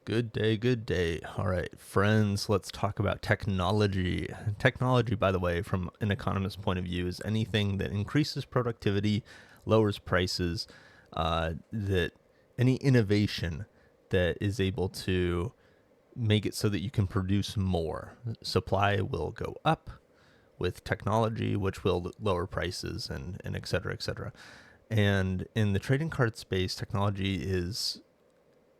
Good day, good day. All right, friends, let's talk about technology. Technology, by the way, from an economist's point of view, is anything that increases productivity, lowers prices, that any innovation that is able to make it so that you can produce more. Supply will go up with technology, which will lower prices and et cetera, et cetera. And in the trading card space, technology is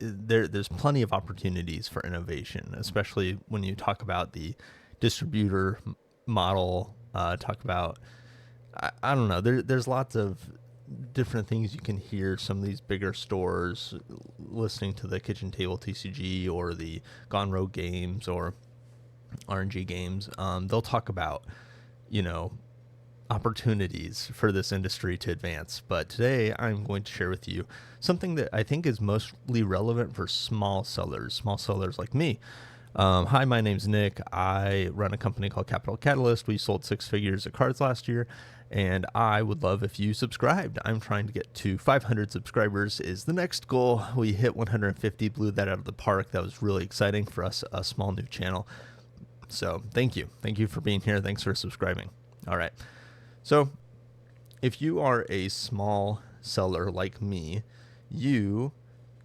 there's plenty of opportunities for innovation, especially when you talk about the distributor model. Talk about I don't know. There's lots of different things you can hear. Some of these bigger stores listening to the Kitchen Table TCG or the Gone Rogue Games or RNG Games. They'll talk about opportunities for this industry to advance. But today I'm going to share with you something that I think is mostly relevant for small sellers like me. Hi, my name's Nick. I run a company called Capital Catalyst. We sold 6 figures of cards last year, and I would love if you subscribed. I'm trying to get to 500 subscribers is the next goal. We hit 150, blew that out of the park. That was really exciting for us, a small new channel. So thank you. Thank you for being here. Thanks for subscribing. All right. So if you are a small seller like me, you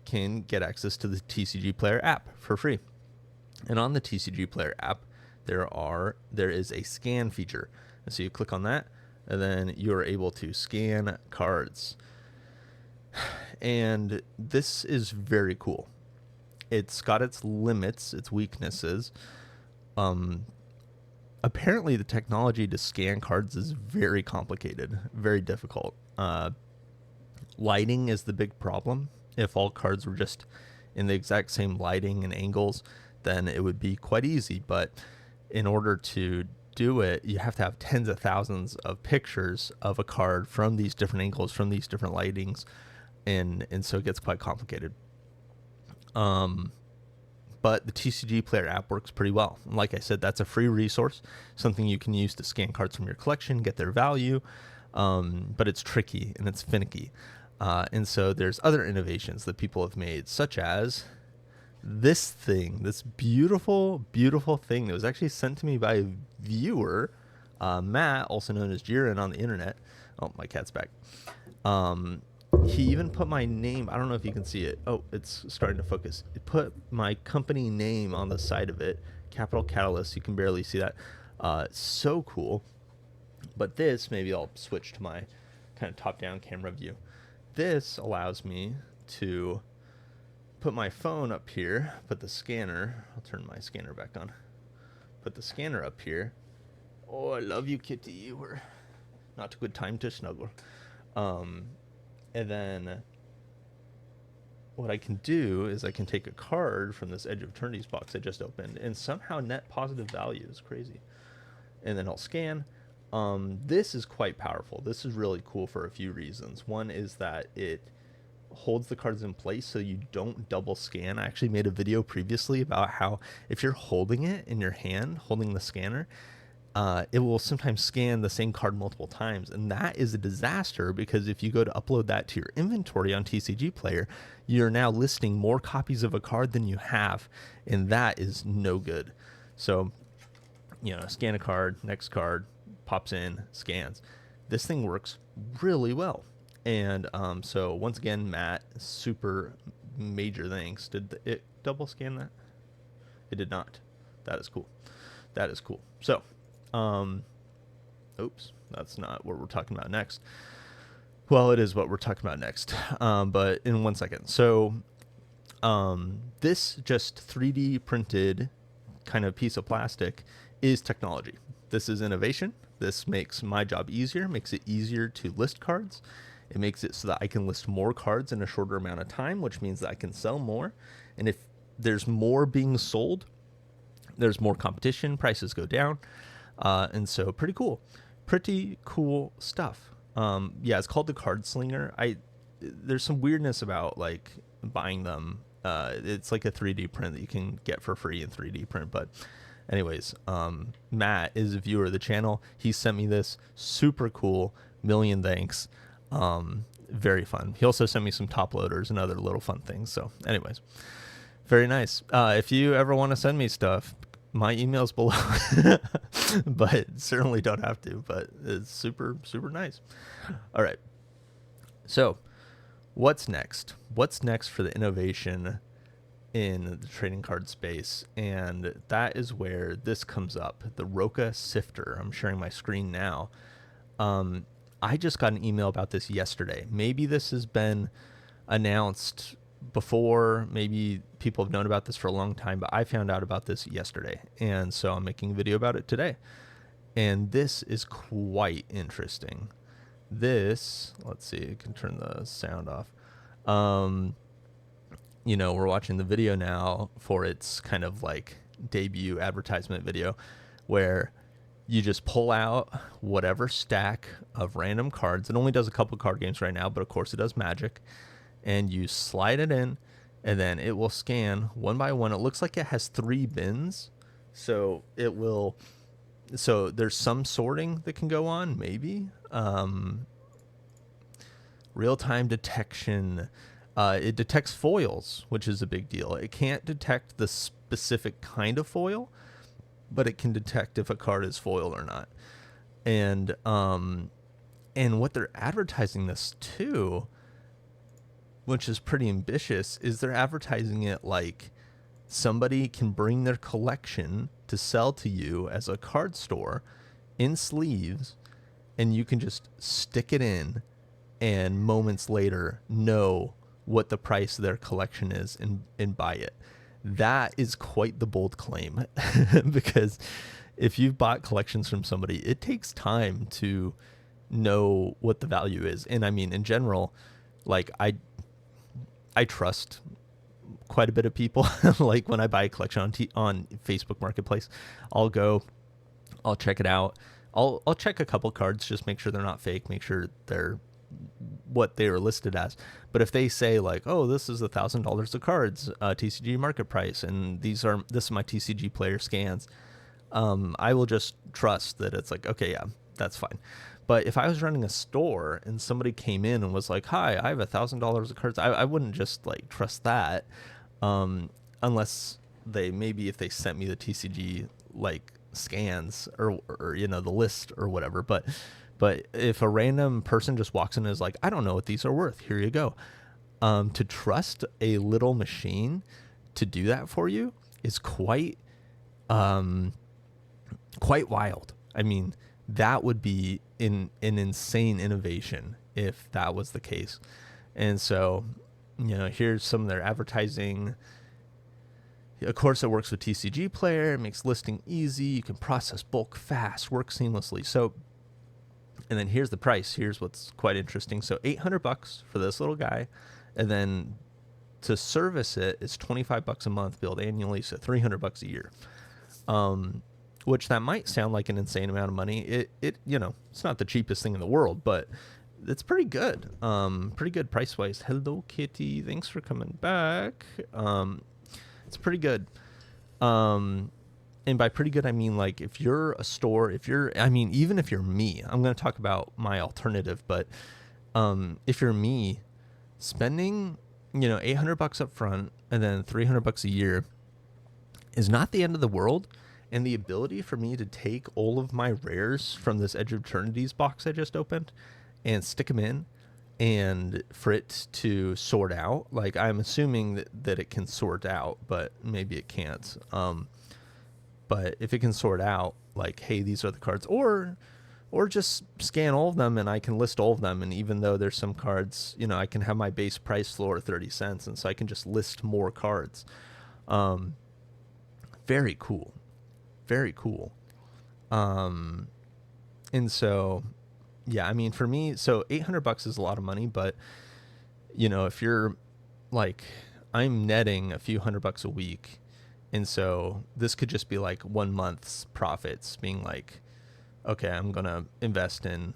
can get access to the TCGPlayer app for free. And on the TCGPlayer app, there is a scan feature. And so you click on that, and then you're able to scan cards. And this is very cool. It's got its limits, its weaknesses. Apparently the technology to scan cards is very complicated, very difficult. Lighting is the big problem. If all cards were just in the exact same lighting and angles, then it would be quite easy. But in order to do it, you have to have tens of thousands of pictures of a card from these different angles, from these different lightings, and so it gets quite complicated. But the TCGPlayer app works pretty well. Like I said, that's a free resource, something you can use to scan cards from your collection, get their value, but it's tricky and it's finicky. And so there's other innovations that people have made, such as this thing, this beautiful, beautiful thing that was actually sent to me by a viewer, Matt, also known as Jiren on the internet. Oh, my cat's back. He even put my name. I don't know if you can see it. Oh, it's starting to focus. It put my company name on the side of it, Capital Catalyst. You can barely see that. So cool. But this, maybe I'll switch to my kind of top-down camera view. This allows me to put my phone up here, put the scanner. I'll turn my scanner back on. Put the scanner up here. Oh, I love you, kitty. You were not a good time to snuggle. And then what I can do is I can take a card from this Edge of Eternity's box I just opened and somehow net positive value. Is crazy. And then I'll scan. This is quite powerful. This is really cool for a few reasons. One is that it holds the cards in place so you don't double scan. I actually made a video previously about how if you're holding it in your hand, holding the scanner, it will sometimes scan the same card multiple times, and that is a disaster because if you go to upload that to your inventory on TCGPlayer, you're now listing more copies of a card than you have, and that is no good. So, scan a card, next card, pops in, scans. This thing works really well. And so once again, Matt, super major thanks. Did it double scan that? It did not. That is cool. That is cool. So, oops, that's not what we're talking about next. Well, it is what we're talking about next, but in 1 second. So this just 3D printed kind of piece of plastic is technology. This is innovation. This makes my job easier, makes it easier to list cards. It makes it so that I can list more cards in a shorter amount of time, which means that I can sell more. And if there's more being sold, there's more competition, prices go down. And so pretty cool stuff. Yeah, it's called the Card Slinger. There's some weirdness about like buying them. It's like a 3D print that you can get for free in 3D print. But anyways, Matt is a viewer of the channel. He sent me this, super cool. Million thanks. Very fun. He also sent me some top loaders and other little fun things. So anyways, Very nice. If you ever want to send me stuff, my email's below, but certainly don't have to, but it's super, super nice. All right. So what's next? What's next for the innovation in the trading card space? And that is where this comes up, the Roca Sifter. I'm sharing my screen now. I just got an email about this yesterday. Maybe this has been announced before, maybe people have known about this for a long time, but I found out about this yesterday, and so I'm making a video about it today. And this is quite interesting. This, let's see, I can turn the sound off. We're watching the video now for its kind of like debut advertisement video, where you just pull out whatever stack of random cards. It only does a couple card games right now, but of course it does Magic. And you slide it in, and then it will scan one by one. It looks like it has 3 bins. So there's some sorting that can go on, maybe. Real-time detection. It detects foils, which is a big deal. It can't detect the specific kind of foil, but it can detect if a card is foil or not. And what they're advertising this to, which is pretty ambitious, is they're advertising it like somebody can bring their collection to sell to you as a card store in sleeves, and you can just stick it in and moments later know what the price of their collection is and buy it. That is quite the bold claim because if you've bought collections from somebody, it takes time to know what the value is. And I mean, in general, like I trust quite a bit of people. Like when I buy a collection on Facebook Marketplace, I'll check it out. I'll check a couple cards, just make sure they're not fake, make sure they're what they are listed as. But if they say like, oh, this is $1,000 of cards, TCG market price, and this is my TCGPlayer scans, I will just trust that it's like, okay, yeah, that's fine. But if I was running a store and somebody came in and was like, hi, I have $1,000 of cards, I wouldn't just like trust that, unless if they sent me the TCG like scans or the list or whatever. But if a random person just walks in and is like, I don't know what these are worth, here you go. To trust a little machine to do that for you is quite wild. I mean, that would be an insane innovation if that was the case. And so, here's some of their advertising. Of course, it works with TCGPlayer. It makes listing easy. You can process bulk fast, work seamlessly. So, and then here's the price. Here's what's quite interesting. So $800 for this little guy. And then to service it is $25 a month, billed annually. So $300 a year. Which that might sound like an insane amount of money. It it's not the cheapest thing in the world, but it's pretty good. Pretty good price wise. Hello Kitty, thanks for coming back. It's pretty good. And by pretty good, I mean like if you're a store, even if you're me, I'm going to talk about my alternative, but if you're me, spending $800 up front and then $300 a year is not the end of the world. And the ability for me to take all of my rares from this Edge of Eternities box I just opened and stick them in, and for it to sort out, like I'm assuming that it can sort out, but maybe it can't. But if it can sort out, like, hey, these are the cards, or just scan all of them and I can list all of them. And even though there's some cards, I can have my base price floor 30 cents. And so I can just list more cards. Very cool. Very cool. And so, yeah, I mean, for me, so $800 is a lot of money, but if you're like, I'm netting a few $100 a week. And so this could just be like 1 month's profits being like, okay, I'm going to invest in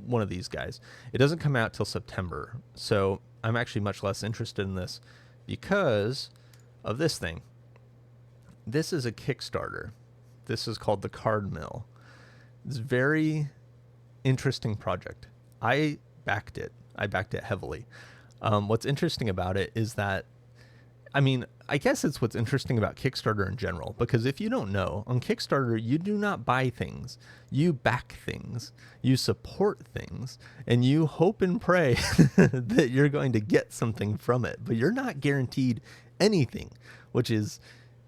one of these guys. It doesn't come out till September. So I'm actually much less interested in this because of this thing. This is a Kickstarter. This is called the Card Mill. It's a very interesting project. I backed it. I backed it heavily. What's interesting about it is that I mean, I guess it's what's interesting about Kickstarter in general, because if you don't know, on Kickstarter, you do not buy things. You back things, you support things, and you hope and pray that you're going to get something from it, but you're not guaranteed anything, which is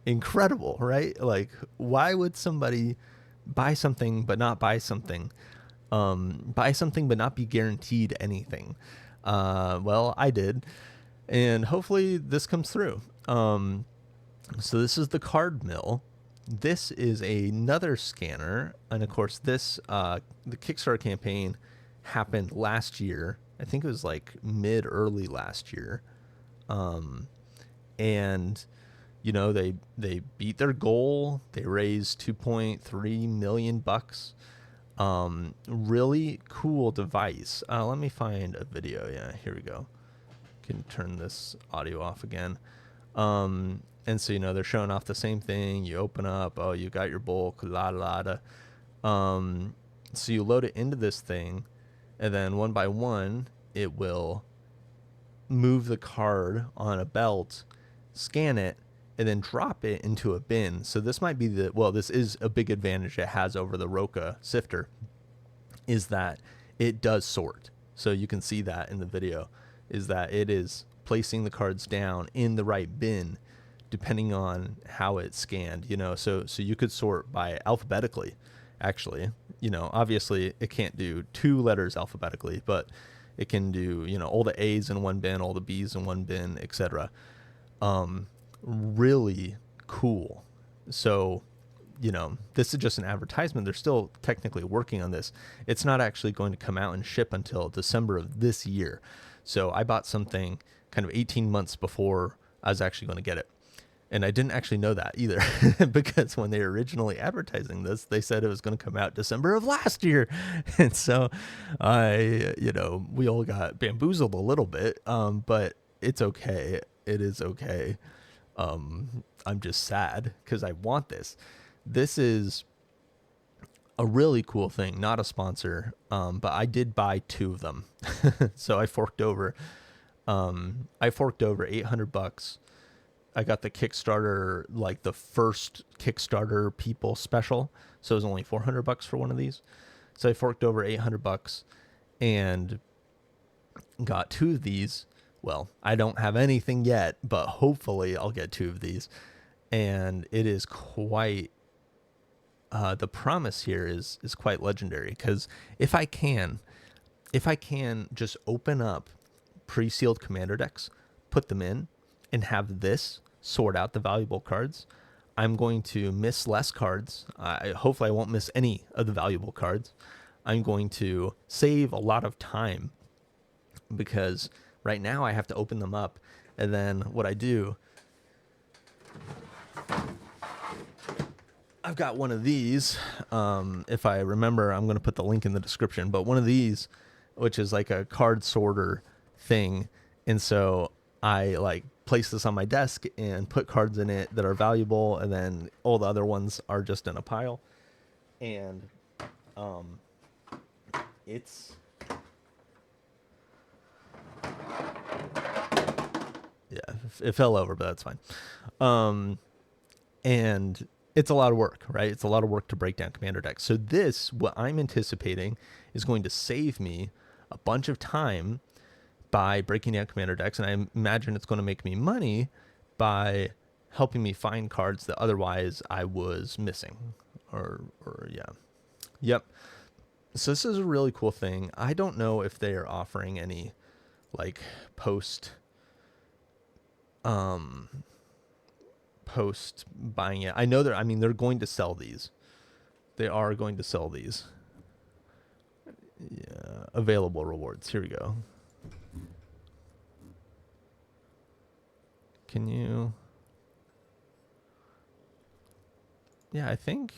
incredible, right? Like, why would somebody buy something but not buy something? Buy something but not be guaranteed anything? Well, I did. And hopefully this comes through. So this is the card mill. This is another scanner. And of course, this, the Kickstarter campaign happened last year. I think it was like early last year. And, you know, they beat their goal. They raised $2.3 million. Really cool device. Let me find a video. Yeah, here we go. Can turn this audio off again. And so, you know, they're showing off the same thing. You open up, oh, you got your bulk, la. So you load it into this thing, and then one by one, it will move the card on a belt, scan it, and then drop it into a bin. So this might be this is a big advantage it has over the Roca sifter, is that it does sort. So you can see that in the video, is that it is placing the cards down in the right bin depending on how it's scanned, you know. So you could sort by alphabetically, actually. You know, obviously it can't do 2 letters alphabetically, but it can do, you know, all the A's in one bin, all the B's in one bin, etc. Really cool. So, you know, this is just an advertisement. They're still technically working on this. It's not actually going to come out and ship until December of this year. So I bought something kind of 18 months before I was actually going to get it. And I didn't actually know that either, because when they were originally advertising this, they said it was going to come out December of last year. And so we all got bamboozled a little bit, but it's okay. It is okay. I'm just sad because I want this. This is a really cool thing, not a sponsor, but I did buy 2 of them. So I forked over $800. I got the Kickstarter, like the first Kickstarter people special. So it was only $400 for one of these. So I forked over $800 and got 2 of these. Well, I don't have anything yet, but hopefully I'll get 2 of these. And it is quite, the promise here is quite legendary, because if I can just open up pre-sealed commander decks, put them in, and have this sort out the valuable cards, I'm going to miss less cards. Hopefully I won't miss any of the valuable cards. I'm going to save a lot of time, because right now I have to open them up, and then what I do, I've got one of these. If I remember, I'm going to put the link in the description, but one of these, which is like a card sorter thing. And so I like place this on my desk and put cards in it that are valuable, and then all the other ones are just in a pile. And it's it fell over, but that's fine. And it's a lot of work, right? It's a lot of work to break down commander decks. So this, what I'm anticipating, is going to save me a bunch of time by breaking down commander decks, and I imagine it's going to make me money by helping me find cards that otherwise I was missing. Yep. So this is a really cool thing. I don't know if they are offering any like post buying it. I know they're going to sell these. They are going to sell these. Yeah, available rewards. Here we go. Can you? Yeah, I think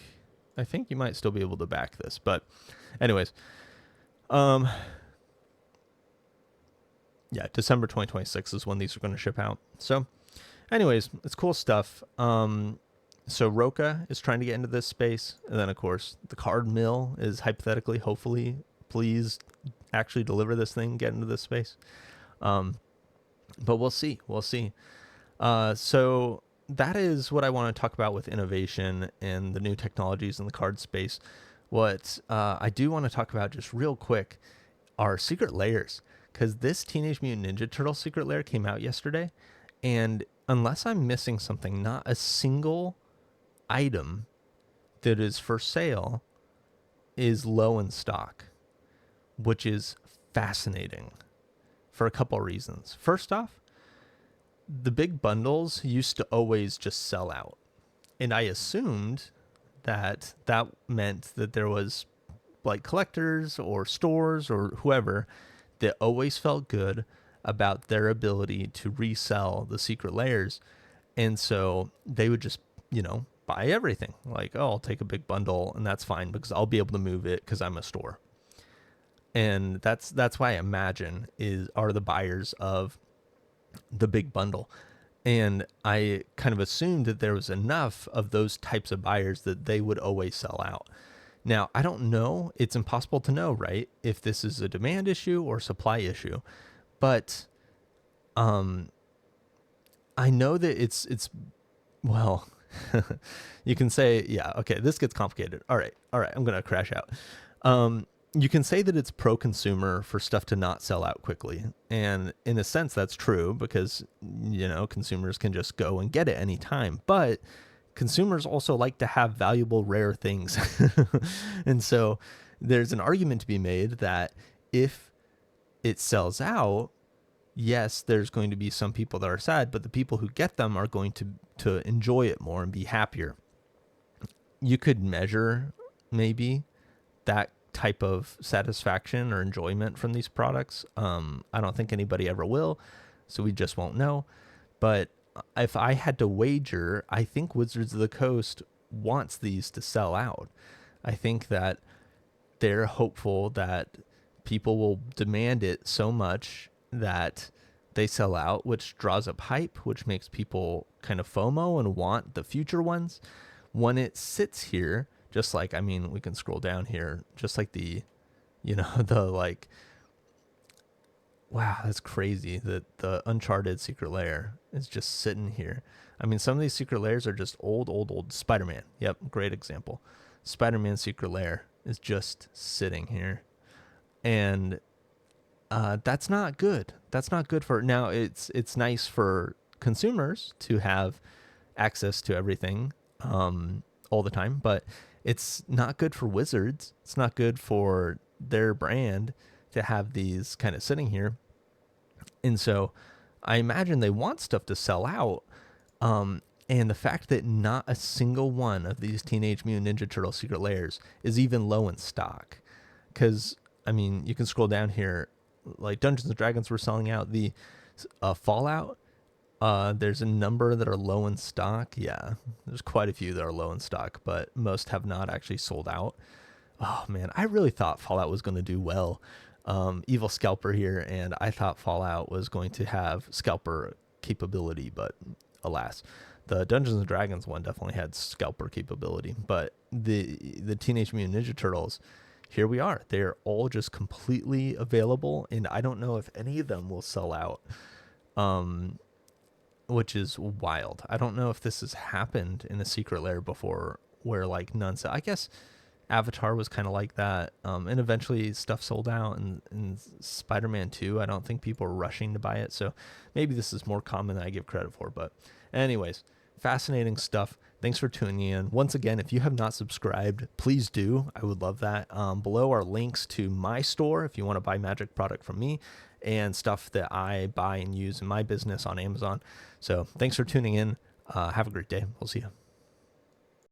you might still be able to back this, but anyways, yeah, December 2026 is when these are going to ship out. So anyways, it's cool stuff. So Roca is trying to get into this space, and then of course the card mill is hypothetically, hopefully, please actually deliver this thing, get into this space. But we'll see. So that is what I want to talk about with innovation and the new technologies in the card space. What I do want to talk about just real quick are secret layers, because this Teenage Mutant Ninja Turtle secret layer came out yesterday, and unless I'm missing something, not a single item that is for sale is low in stock, which is fascinating for a couple of reasons. First off, the big bundles used to always just sell out. And I assumed that that meant that there was like collectors or stores or whoever that always felt good about their ability to resell the secret layers. And so they would just, buy everything. Like, oh, I'll take a big bundle and that's fine because I'll be able to move it because I'm a store. And that's why I imagine are the buyers of the big bundle. And I kind of assumed that there was enough of those types of buyers that they would always sell out. Now, I don't know. It's impossible to know, right? If this is a demand issue or supply issue. But I know that it's well, you can say, yeah, okay, this gets complicated. All right, I'm going to crash out. You can say that it's pro-consumer for stuff to not sell out quickly. And in a sense, that's true because, consumers can just go and get it anytime. But consumers also like to have valuable, rare things. And so there's an argument to be made that if it sells out, yes, there's going to be some people that are sad, but the people who get them are going to enjoy it more and be happier. You could measure maybe that type of satisfaction or enjoyment from these products. I don't think anybody ever will, so we just won't know. But if I had to wager, I think Wizards of the Coast wants these to sell out. I think that they're hopeful that people will demand it so much that they sell out, which draws up hype, which makes people kind of FOMO and want the future ones. When it sits here, just like, we can scroll down here, just like the wow, that's crazy that the Uncharted secret layer is just sitting here. Some of these secret layers are just old. Spider-Man. Yep, great example. Spider-Man secret layer is just sitting here. And that's not good. That's not good for now. It's nice for consumers to have access to everything all the time, but it's not good for Wizards. It's not good for their brand to have these kind of sitting here. And so I imagine they want stuff to sell out. And the fact that not a single one of these Teenage Mutant Ninja Turtle secret layers is even low in stock. Because, you can scroll down here, like Dungeons and Dragons were selling out. The Fallout, there's a number that are low in stock. Yeah, there's quite a few that are low in stock, but most have not actually sold out. Oh man, I really thought Fallout was going to do well. Evil Scalper here, and I thought Fallout was going to have Scalper capability, but alas. The Dungeons and Dragons one definitely had Scalper capability, but the Teenage Mutant Ninja Turtles, here we are. They're all just completely available, and I don't know if any of them will sell out, which is wild. I don't know if this has happened in a secret lair before where like none sell. I guess Avatar was kind of like that, and eventually stuff sold out, and Spider-Man 2, I don't think people are rushing to buy it, so maybe this is more common than I give credit for. But anyways, fascinating stuff. Thanks for tuning in. Once again, if you have not subscribed, please do. I would love that. Below are links to my store if you want to buy Magic product from me and stuff that I buy and use in my business on Amazon. So thanks for tuning in. Have a great day. We'll see you.